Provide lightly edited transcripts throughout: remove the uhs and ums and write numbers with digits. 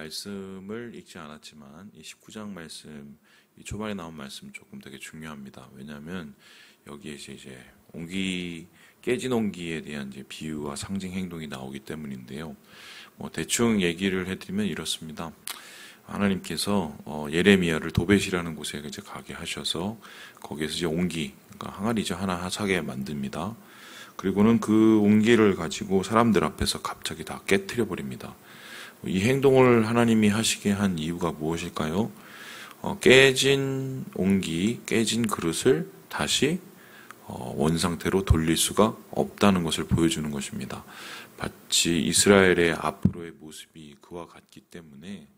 말씀을 읽지 않았지만 이 19장 말씀, 이 초반에 나온 말씀 조금 되게 중요합니다. 왜냐하면 여기에 이제 깨진 옹기에 대한 이제 비유와 상징 행동이 나오기 때문인데요. 대충 얘기를 해드리면 이렇습니다. 하나님께서 예레미야를 도벳이라는 곳에 이제 가게 하셔서 거기에서 이제 옹기, 그러니까 항아리죠, 하나 사게 만듭니다. 그리고는 그 옹기를 가지고 사람들 앞에서 갑자기 다 깨트려 버립니다. 이 행동을 하나님이 하시게 한 이유가 무엇일까요? 깨진 옹기, 깨진 그릇을 다시 원상태로 돌릴 수가 없다는 것을 보여주는 것입니다. 마치 이스라엘의 앞으로의 모습이 그와 같기 때문에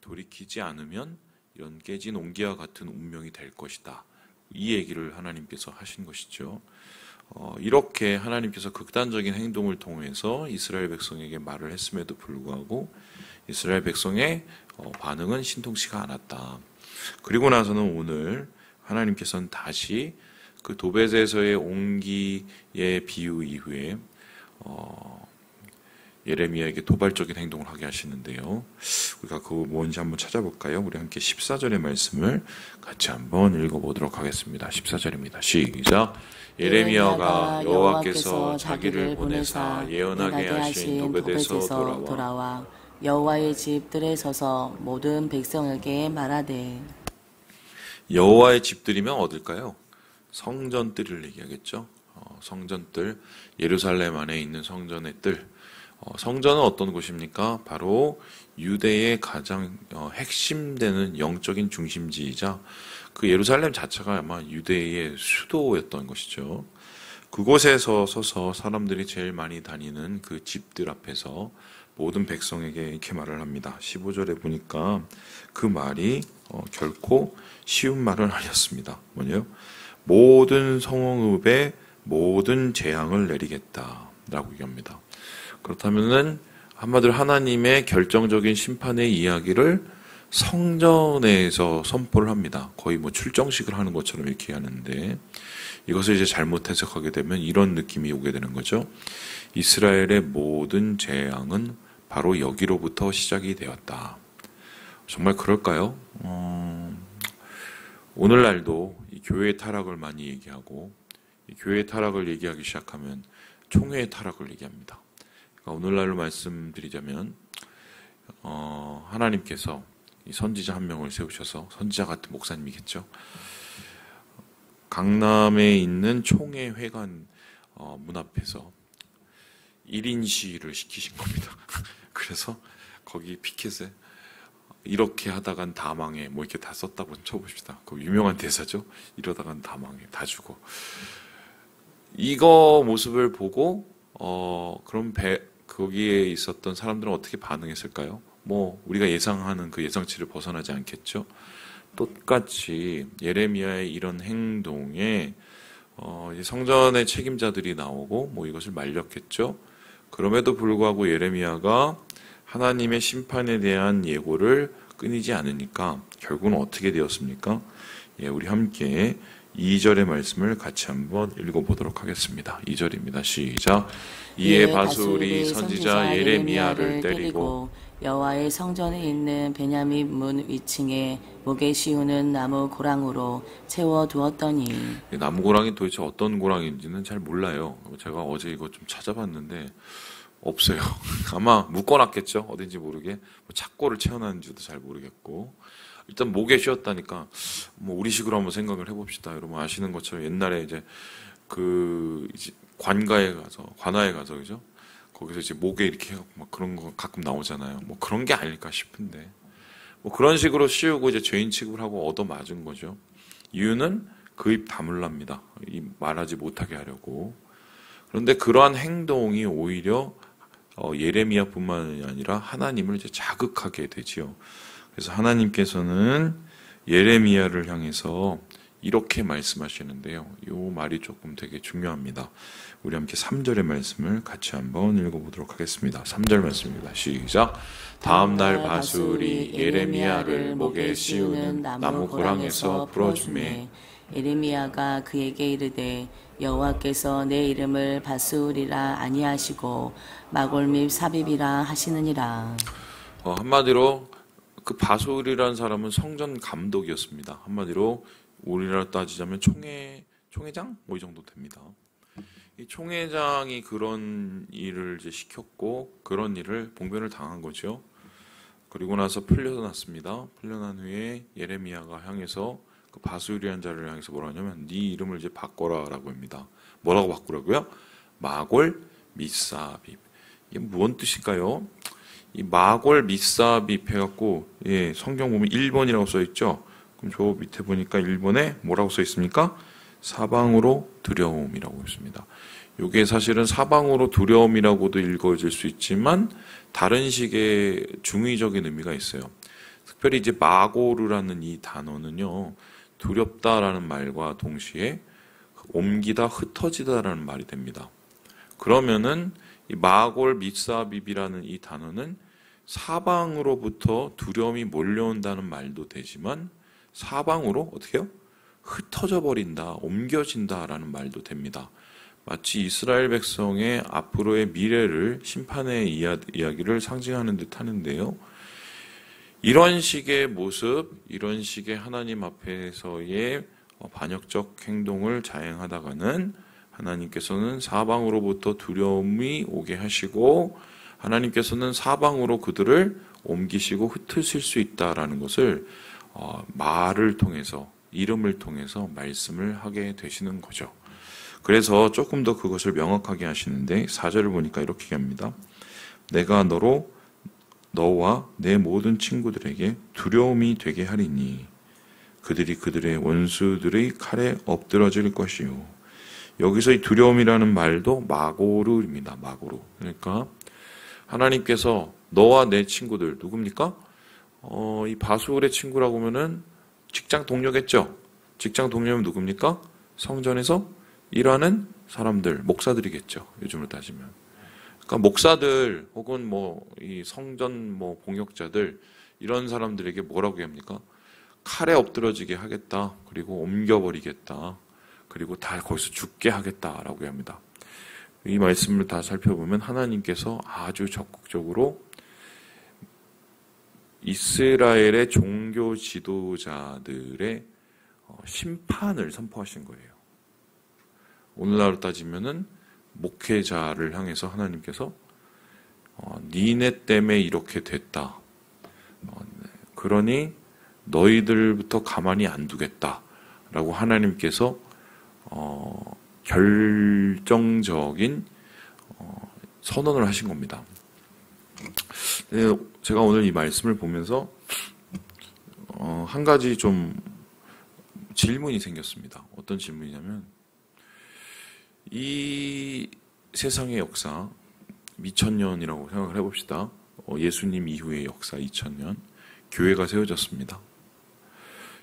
돌이키지 않으면 이런 깨진 옹기와 같은 운명이 될 것이다. 이 얘기를 하나님께서 하신 것이죠. 이렇게 하나님께서 극단적인 행동을 통해서 이스라엘 백성에게 말을 했음에도 불구하고 이스라엘 백성의 반응은 신통치가 않았다. 그리고 나서는 오늘 하나님께서는 다시 그 도벳에서의 옹기의 비유 이후에 예레미야에게 도발적인 행동을 하게 하시는데요. 우리가 그거 뭔지 한번 찾아볼까요? 우리 함께 14절의 말씀을 같이 한번 읽어보도록 하겠습니다. 14절입니다. 시작! 예레미야가 여호와께서 자기를 보내사 예언하게 하신 도벳에서 돌아와 여호와의 집 뜰에 서서 모든 백성에게 말하되. 여호와의 집들이면 어딜까요? 성전뜰을 얘기하겠죠. 성전뜰, 예루살렘 안에 있는 성전의 뜰. 성전은 어떤 곳입니까? 바로 유대의 가장 핵심되는 영적인 중심지이자 그 예루살렘 자체가 아마 유대의 수도였던 것이죠. 그곳에서 서서 사람들이 제일 많이 다니는 그 집들 앞에서 모든 백성에게 이렇게 말을 합니다. 15절에 보니까 그 말이 결코 쉬운 말은 아니었습니다. 뭐냐요? 모든 성읍에 모든 재앙을 내리겠다라고 얘기합니다. 그렇다면은 한마디로 하나님의 결정적인 심판의 이야기를 성전에서 선포를 합니다. 거의 출정식을 하는 것처럼 이렇게 하는데 이것을 이제 잘못 해석하게 되면 이런 느낌이 오게 되는 거죠. 이스라엘의 모든 재앙은 바로 여기로부터 시작이 되었다. 정말 그럴까요? 오늘날도 이 교회의 타락을 많이 얘기하고 이 교회의 타락을 얘기하기 시작하면 총회의 타락을 얘기합니다. 오늘날로 말씀드리자면 하나님께서 이 선지자 한 명을 세우셔서 선지자 같은 목사님이겠죠. 강남에 있는 총회 회관 문 앞에서 1인 시위를 시키신 겁니다. 그래서 거기 피켓에 이렇게 하다간 다 망해 뭐 이렇게 다 썼다고 쳐봅시다. 그 유명한 대사죠. 이러다간 다 망해 다 죽어. 이거 모습을 보고 그럼 거기에 있었던 사람들은 어떻게 반응했을까요? 우리가 예상하는 그 예상치를 벗어나지 않겠죠. 똑같이 예레미야의 이런 행동에 성전의 책임자들이 나오고 이것을 말렸겠죠. 그럼에도 불구하고 예레미야가 하나님의 심판에 대한 예고를 끊이지 않으니까 결국은 어떻게 되었습니까? 우리 함께 2절의 말씀을 같이 한번 읽어보도록 하겠습니다. 2절입니다. 시작! 이에 바술이 선지자 예레미야를 때리고 여호와의 성전에 있는 베냐민 문 위층에 목에 씌우는 나무 고랑으로 채워두었더니. 나무 고랑이 도대체 어떤 고랑인지는 잘 몰라요. 제가 어제 이거 좀 찾아봤는데 없어요. 아마 묶어놨겠죠. 어딘지 모르게. 착고를 채워놨는지도 잘 모르겠고 일단 목에 씌웠다니까 우리식으로 한번 생각을 해봅시다. 여러분 아시는 것처럼 옛날에 이제 이제 관가에 가서 그죠? 거기서 이제 목에 이렇게 해갖고 막 그런 거 가끔 나오잖아요. 그런 게 아닐까 싶은데 그런 식으로 씌우고 이제 죄인 취급을 하고 얻어맞은 거죠. 이유는 그 입 다물랍니다. 말하지 못하게 하려고. 그런데 그러한 행동이 오히려 예레미야뿐만이 아니라 하나님을 이제 자극하게 되지요. 그래서 하나님께서는 예레미야를 향해서 이렇게 말씀하시는데요. 이 말이 조금 되게 중요합니다. 우리 함께 3절의 말씀을 같이 한번 읽어보도록 하겠습니다. 3절 말씀입니다. 시작! 다음 날 바술이 예레미야를 목에 씌우는 나무 고랑에서 풀어주매. 예레미야가 그에게 이르되 여호와께서 내 이름을 바술이라 아니하시고 마골 및 사빕이라 하시느니라. 한마디로 그 바솔이라는 사람은 성전 감독이었습니다. 한마디로 우리나라 따지자면 총회장 뭐 이 정도 됩니다. 이 총회장이 그런 일을 이제 시켰고 그런 일을 봉변을 당한 거죠. 그리고 나서 풀려났습니다. 풀려난 후에 예레미야가 향해서 그 바술이라는 자를 향해서 뭐라 하냐면 네 이름을 이제 바꿔라라고 합니다. 뭐라고 바꾸라고요? 마골 미사빕. 이게 무슨 뜻일까요? 이 마골 미사빕 해갖고 성경 보면 1번이라고 써 있죠. 그럼 저 밑에 보니까 1번에 뭐라고 써 있습니까? 사방으로 두려움이라고 있습니다. 이게 사실은 사방으로 두려움이라고도 읽어질 수 있지만 다른 식의 중의적인 의미가 있어요. 특별히 이제 마고르라는 이 단어는요, 두렵다라는 말과 동시에 옮기다, 흩어지다라는 말이 됩니다. 그러면은 이 마골 미사빕이라는 이 단어는 사방으로부터 두려움이 몰려온다는 말도 되지만 사방으로 어떻게 해요? 흩어져 버린다, 옮겨진다라는 말도 됩니다. 마치 이스라엘 백성의 앞으로의 미래를 심판의 이야기를 상징하는 듯 하는데요. 이런 식의 모습, 이런 식의 하나님 앞에서의 반역적 행동을 자행하다가는 하나님께서는 사방으로부터 두려움이 오게 하시고 하나님께서는 사방으로 그들을 옮기시고 흩으실 수 있다라는 것을 말을 통해서, 이름을 통해서 말씀을 하게 되시는 거죠. 그래서 조금 더 그것을 명확하게 하시는데 4절을 보니까 이렇게 합니다. 내가 너와 내 모든 친구들에게 두려움이 되게 하리니 그들이 그들의 원수들의 칼에 엎드러질 것이요. 여기서 이 두려움이라는 말도 마고르입니다. 마고르. 그러니까 하나님께서 너와 내 친구들 누굽니까? 이 바술의 친구라고 하면은 직장 동료겠죠. 직장 동료면 누굽니까? 성전에서 일하는 사람들, 목사들이겠죠. 요즘으로 따지면. 그러니까 목사들 혹은 이 성전 봉역자들 이런 사람들에게 뭐라고 합니까? 칼에 엎드러지게 하겠다. 그리고 옮겨버리겠다. 그리고 다 거기서 죽게 하겠다라고 합니다. 이 말씀을 다 살펴보면 하나님께서 아주 적극적으로 이스라엘의 종교 지도자들의 심판을 선포하신 거예요. 오늘날로 따지면은 목회자를 향해서 하나님께서 니네 때문에 이렇게 됐다. 그러니 너희들부터 가만히 안 두겠다라고 하나님께서 결정적인 선언을 하신 겁니다. 제가 오늘 이 말씀을 보면서 한 가지 좀 질문이 생겼습니다. 어떤 질문이냐면 이 세상의 역사 2000년이라고 생각을 해봅시다. 예수님 이후의 역사 2000년 교회가 세워졌습니다.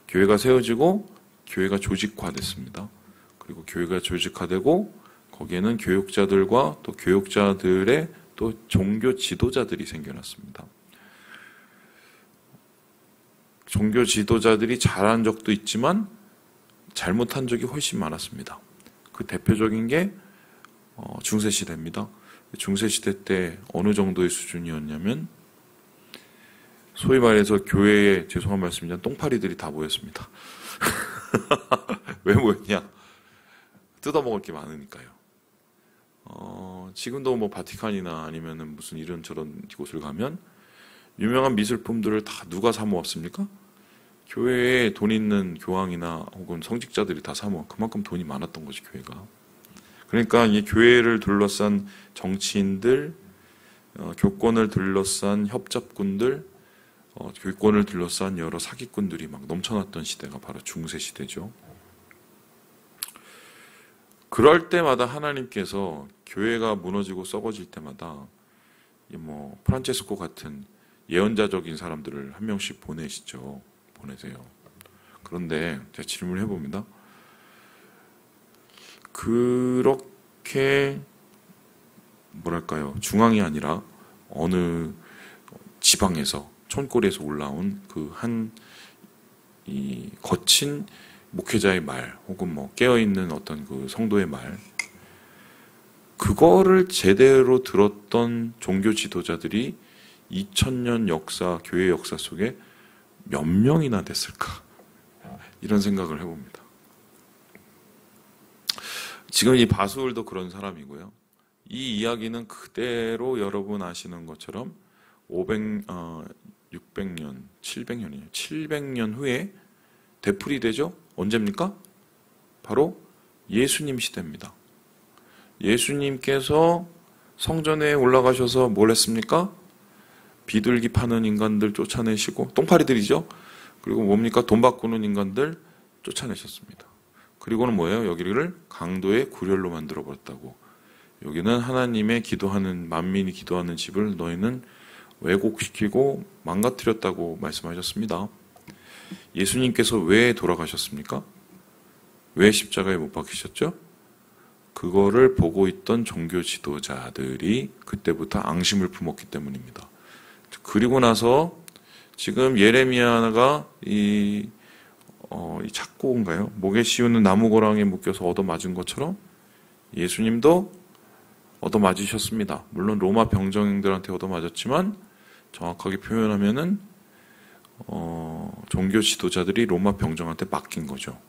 교회가 세워지고 교회가 조직화됐습니다. 그리고 교회가 조직화되고 거기에는 교육자들과 또 교육자들의 또 종교 지도자들이 생겨났습니다. 종교 지도자들이 잘한 적도 있지만 잘못한 적이 훨씬 많았습니다. 그 대표적인 게 중세시대입니다. 중세시대 때 어느 정도의 수준이었냐면 소위 말해서 교회에 죄송한 말씀이지만 똥파리들이 다 모였습니다. 왜 모였냐? 뜯어먹을 게 많으니까요. 지금도 바티칸이나 아니면은 무슨 이런저런 곳을 가면 유명한 미술품들을 다 누가 사모았습니까? 교회에 돈 있는 교황이나 혹은 성직자들이 다 사모아. 그만큼 돈이 많았던 거지, 교회가. 그러니까 이 교회를 둘러싼 정치인들, 교권을 둘러싼 협잡꾼들, 교권을 둘러싼 여러 사기꾼들이 막 넘쳐났던 시대가 바로 중세 시대죠. 그럴 때마다 하나님께서 교회가 무너지고 썩어질 때마다 프란체스코 같은 예언자적인 사람들을 한 명씩 보내시죠. 보내세요. 그런데 제가 질문을 해봅니다. 그렇게 중앙이 아니라 어느 지방에서 촌골에서 올라온 이 거친 목회자의 말 혹은 깨어있는 어떤 그 성도의 말, 그거를 제대로 들었던 종교 지도자들이 2000년 역사, 교회 역사 속에 몇 명이나 됐을까? 이런 생각을 해봅니다. 지금 이 바수울도 그런 사람이고요. 이 이야기는 그대로 여러분 아시는 것처럼 600년, 700년이에요. 700년 후에 되풀이되죠? 언제입니까? 바로 예수님 시대입니다. 예수님께서 성전에 올라가셔서 뭘 했습니까? 비둘기 파는 인간들 쫓아내시고, 똥파리들이죠? 그리고 뭡니까? 돈 바꾸는 인간들 쫓아내셨습니다. 그리고는 뭐예요? 여기를 강도의 구렬로 만들어버렸다고. 여기는 하나님의 기도하는, 만민이 기도하는 집을 너희는 왜곡시키고 망가뜨렸다고 말씀하셨습니다. 예수님께서 왜 돌아가셨습니까? 왜 십자가에 못 박히셨죠? 그거를 보고 있던 종교 지도자들이 그때부터 앙심을 품었기 때문입니다. 그리고 나서 지금 예레미야가 이 착고인가요? 목에 씌우는 나무고랑에 묶여서 얻어맞은 것처럼 예수님도 얻어맞으셨습니다. 물론 로마 병정들한테 얻어맞았지만 정확하게 표현하면은 종교 지도자들이 로마 병정한테 맡긴 거죠.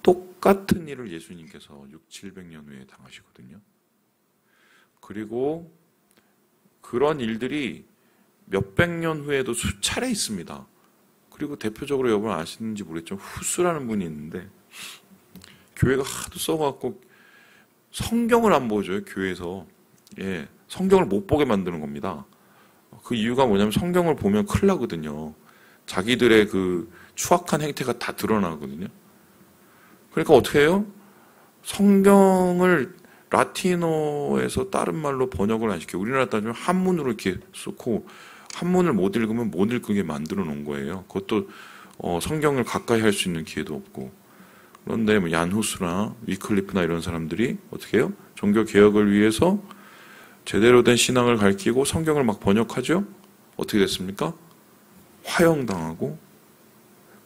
똑같은 일을 예수님께서 700년 후에 당하시거든요. 그리고 그런 일들이 몇백 년 후에도 수차례 있습니다. 그리고 대표적으로 여러분 아시는지 모르겠지만 후스라는 분이 있는데 교회가 하도 써갖고 성경을 안 보여줘요. 교회에서. 예, 성경을 못 보게 만드는 겁니다. 그 이유가 뭐냐면 성경을 보면 큰일 나거든요. 자기들의 그 추악한 행태가 다 드러나거든요. 그러니까 어떻게 해요? 성경을 라틴어에서 다른 말로 번역을 안 시켜요. 우리나라 따지면 한문으로 이렇게 쓰고 한문을 못 읽으면 못 읽게 만들어 놓은 거예요. 그것도 성경을 가까이 할 수 있는 기회도 없고. 그런데 뭐 얀후스나 위클리프나 이런 사람들이 어떻게 해요? 종교 개혁을 위해서 제대로 된 신앙을 가르치고 성경을 막 번역하죠? 어떻게 됐습니까? 화형당하고,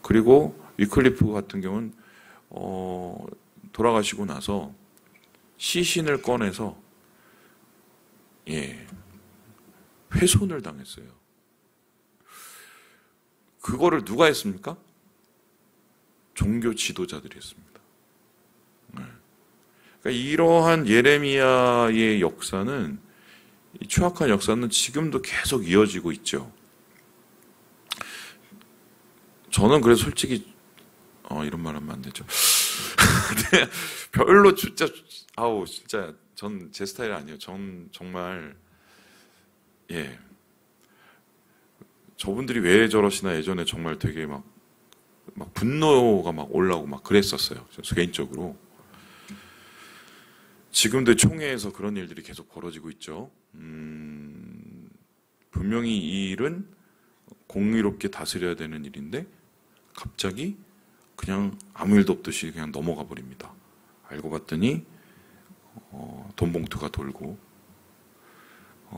그리고 위클리프 같은 경우는 돌아가시고 나서 시신을 꺼내서 훼손을 당했어요. 그거를 누가 했습니까? 종교 지도자들이 했습니다. 그러니까 이러한 예레미야의 역사는, 이 추악한 역사는 지금도 계속 이어지고 있죠. 저는 그래서 솔직히 이런 말 하면 안 되죠. 별로 진짜 전 제 스타일 아니에요. 전 정말 저분들이 왜 저러시나 예전에 정말 되게 막 분노가 막 올라오고 막 그랬었어요. 개인적으로. 지금도 총회에서 그런 일들이 계속 벌어지고 있죠. 분명히 이 일은 공의롭게 다스려야 되는 일인데 갑자기 그냥 아무 일도 없듯이 그냥 넘어가 버립니다. 알고 봤더니 돈 봉투가 돌고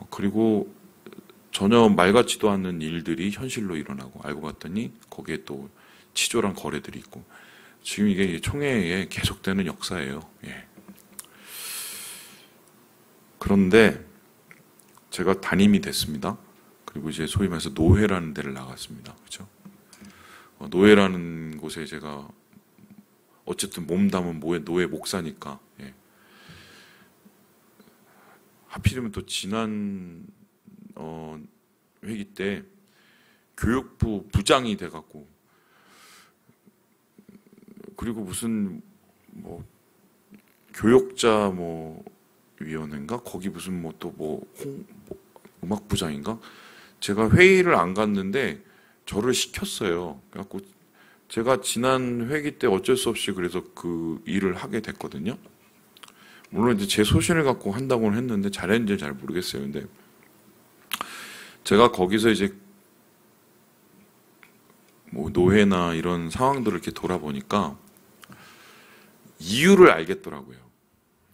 그리고 전혀 말 같지도 않는 일들이 현실로 일어나고, 알고 봤더니 거기에 또 치졸한 거래들이 있고, 지금 이게 총회에 계속되는 역사예요. 그런데 제가 담임이 됐습니다. 그리고 이제 소위 말해서 노회라는 데를 나갔습니다. 그렇죠? 노회라는 곳에 제가 어쨌든 몸담은 노회 목사니까, 하필이면 또 지난 회기 때 교육부 부장이 돼갖고, 그리고 무슨 교육자 위원회인가 거기 무슨 음악부장인가, 제가 회의를 안 갔는데 저를 시켰어요. 그래갖고 제가 지난 회기 때 어쩔 수 없이 그래서 그 일을 하게 됐거든요. 물론 이제 제 소신을 갖고 한다고는 했는데 잘했는지 잘 모르겠어요. 근데 제가 거기서 이제 노회나 이런 상황들을 이렇게 돌아보니까 이유를 알겠더라고요.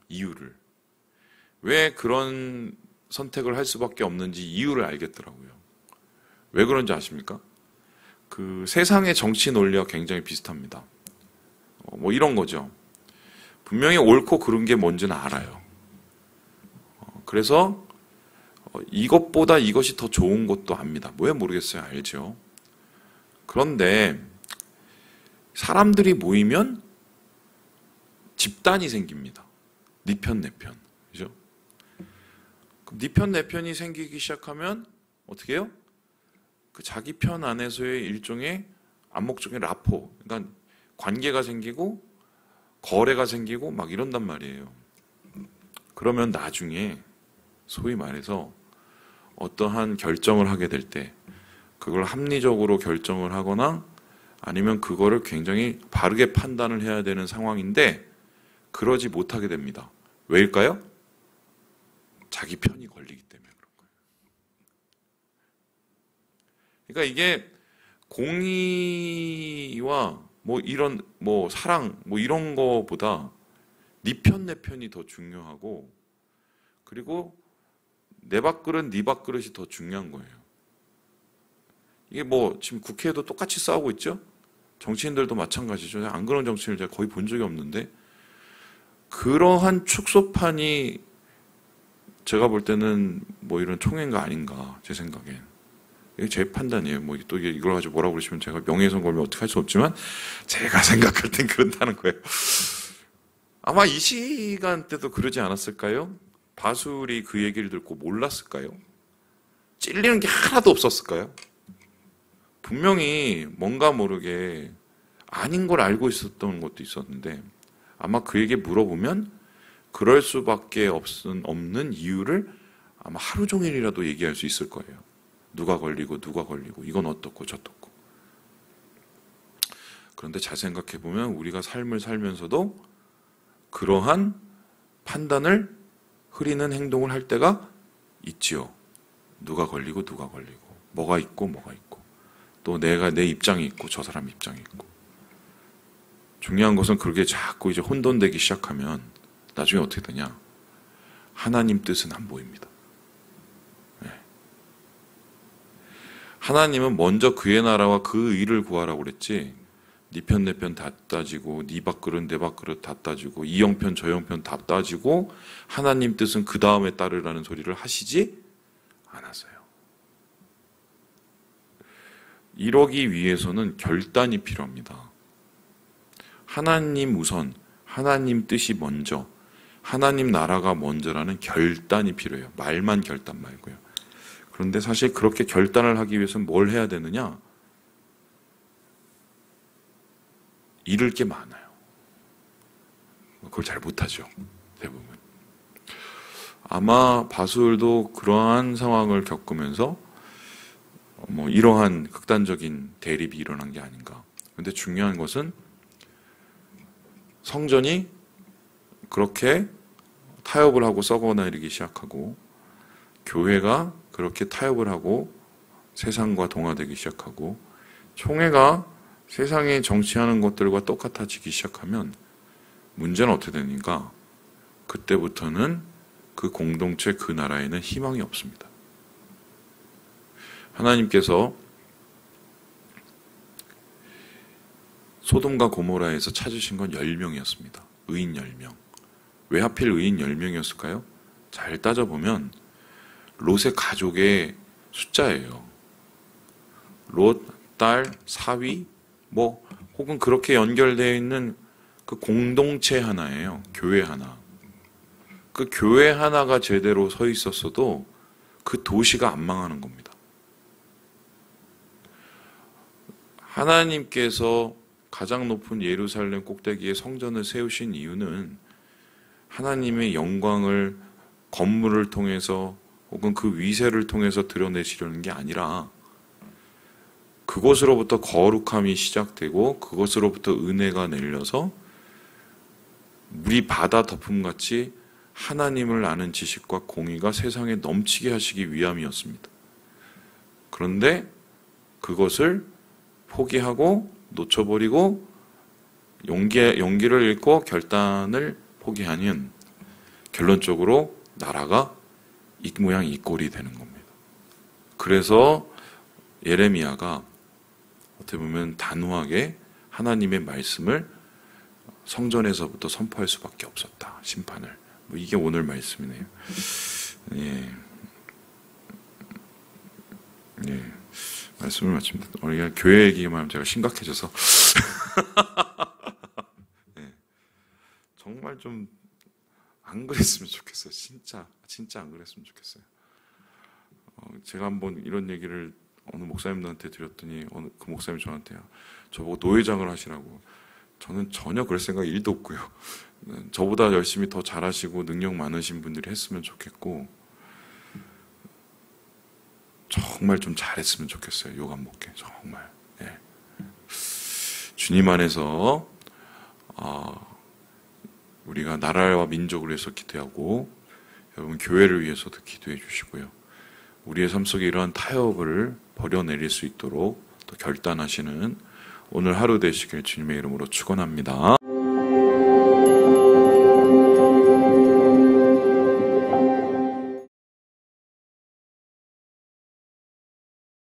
이유를. 왜 그런 선택을 할 수밖에 없는지 이유를 알겠더라고요. 왜 그런지 아십니까? 그 세상의 정치 논리와 굉장히 비슷합니다. 이런 거죠. 분명히 옳고 그른 게 뭔지는 알아요. 그래서 이것보다 이것이 더 좋은 것도 압니다. 왜 모르겠어요. 알죠. 그런데 사람들이 모이면 집단이 생깁니다. 네 편, 내 편. 그죠? 그럼 네 편, 내 편이 생기기 시작하면 어떻게 해요? 그 자기 편 안에서의 일종의 암묵적인 라포, 그러니까 관계가 생기고 거래가 생기고 막 이런단 말이에요. 그러면 나중에 소위 말해서 어떠한 결정을 하게 될 때 그걸 합리적으로 결정을 하거나 아니면 그거를 굉장히 바르게 판단을 해야 되는 상황인데 그러지 못하게 됩니다. 왜일까요? 자기 편이 걸리기 때문에 그런 거예요. 그러니까 이게 공의와 뭐 이런 뭐 사랑 뭐 이런 거보다 네 편 내 편이 더 중요하고 그리고 내 밥그릇 네 밥그릇이 더 중요한 거예요. 이게 뭐 지금 국회에도 똑같이 싸우고 있죠? 정치인들도 마찬가지죠. 안 그런 정치인을 제가 거의 본 적이 없는데 그러한 축소판이 제가 볼 때는 뭐 이런 총회가 아닌가 제 생각엔. 이게 제 판단이에요. 뭐 또 이걸 가지고 뭐라고 그러시면 제가 명예훼손 걸면 어떻게 할 수 없지만 제가 생각할 땐 그런다는 거예요. 아마 이 시간대도 그러지 않았을까요? 바술이 그 얘기를 듣고 몰랐을까요? 찔리는 게 하나도 없었을까요? 분명히 뭔가 모르게 아닌 걸 알고 있었던 것도 있었는데 아마 그에게 물어보면 그럴 수밖에 없는 이유를 아마 하루 종일이라도 얘기할 수 있을 거예요. 누가 걸리고 이건 어떻고 저떻고. 그런데 잘 생각해 보면 우리가 삶을 살면서도 그러한 판단을 흐리는 행동을 할 때가 있지요. 누가 걸리고 뭐가 있고 또 내가 내 입장이 있고 저 사람 입장이 있고. 중요한 것은 그렇게 자꾸 이제 혼돈되기 시작하면 나중에 어떻게 되냐? 하나님 뜻은 안 보입니다. 네. 하나님은 먼저 그의 나라와 그 의를 구하라고 그랬지. 네 편 내 편 다 따지고 네 밥그릇 내 밥그릇 다 따지고 이 형편 저 형편 다 따지고 하나님 뜻은 그 다음에 따르라는 소리를 하시지 않았어요. 이러기 위해서는 결단이 필요합니다. 하나님 우선, 하나님 뜻이 먼저, 하나님 나라가 먼저라는 결단이 필요해요. 말만 결단 말고요. 그런데 사실 그렇게 결단을 하기 위해서는 뭘 해야 되느냐? 잃을 게 많아요. 그걸 잘 못하죠. 대부분. 아마 바술도 그러한 상황을 겪으면서 뭐 이러한 극단적인 대립이 일어난 게 아닌가. 그런데 중요한 것은 성전이 그렇게 타협을 하고 썩어내리기 시작하고 교회가 그렇게 타협을 하고 세상과 동화되기 시작하고 총회가 세상에 정치하는 것들과 똑같아지기 시작하면 문제는 어떻게 되니까 그때부터는 그 공동체 그 나라에는 희망이 없습니다. 하나님께서 소돔과 고모라에서 찾으신 건 10명이었습니다. 의인 10명. 왜 하필 의인 10명이었을까요? 잘 따져보면 롯의 가족의 숫자예요. 롯, 딸, 사위, 뭐 혹은 그렇게 연결되어 있는 그 공동체 하나예요. 교회 하나. 그 교회 하나가 제대로 서 있었어도 그 도시가 안 망하는 겁니다. 하나님께서 가장 높은 예루살렘 꼭대기에 성전을 세우신 이유는 하나님의 영광을 건물을 통해서 혹은 그 위세를 통해서 드러내시려는 게 아니라 그것으로부터 거룩함이 시작되고 그것으로부터 은혜가 내려서 물이 바다 덮음같이 하나님을 아는 지식과 공의가 세상에 넘치게 하시기 위함이었습니다. 그런데 그것을 포기하고 놓쳐버리고 용기를 잃고 결단을 포기하면 결론적으로 나라가 이 모양 이 꼴이 되는 겁니다. 그래서 예레미야가 어떻게 보면 단호하게 하나님의 말씀을 성전에서부터 선포할 수밖에 없었다. 심판을. 뭐 이게 오늘 말씀이네요. 예. 예, 말씀을 마칩니다. 오늘 교회 얘기만 하면 제가 심각해져서 예, 정말 좀 안 그랬으면 좋겠어요. 진짜 안 그랬으면 좋겠어요. 제가 한번 이런 얘기를 어느 목사님들한테 드렸더니 그 목사님이 저보고 노회장을 하시라고. 저는 전혀 그럴 생각 1도 없고요. 저보다 열심히 더 잘하시고 능력 많으신 분들이 했으면 좋겠고 정말 좀 잘했으면 좋겠어요. 욕 안 먹게 정말. 예. 주님 안에서 우리가 나라와 민족을 위해서 기도하고 여러분 교회를 위해서도 기도해 주시고요. 우리의 삶 속에 이러한 타협을 버려내릴 수 있도록 또 결단하시는 오늘 하루 되시길 주님의 이름으로 축원합니다.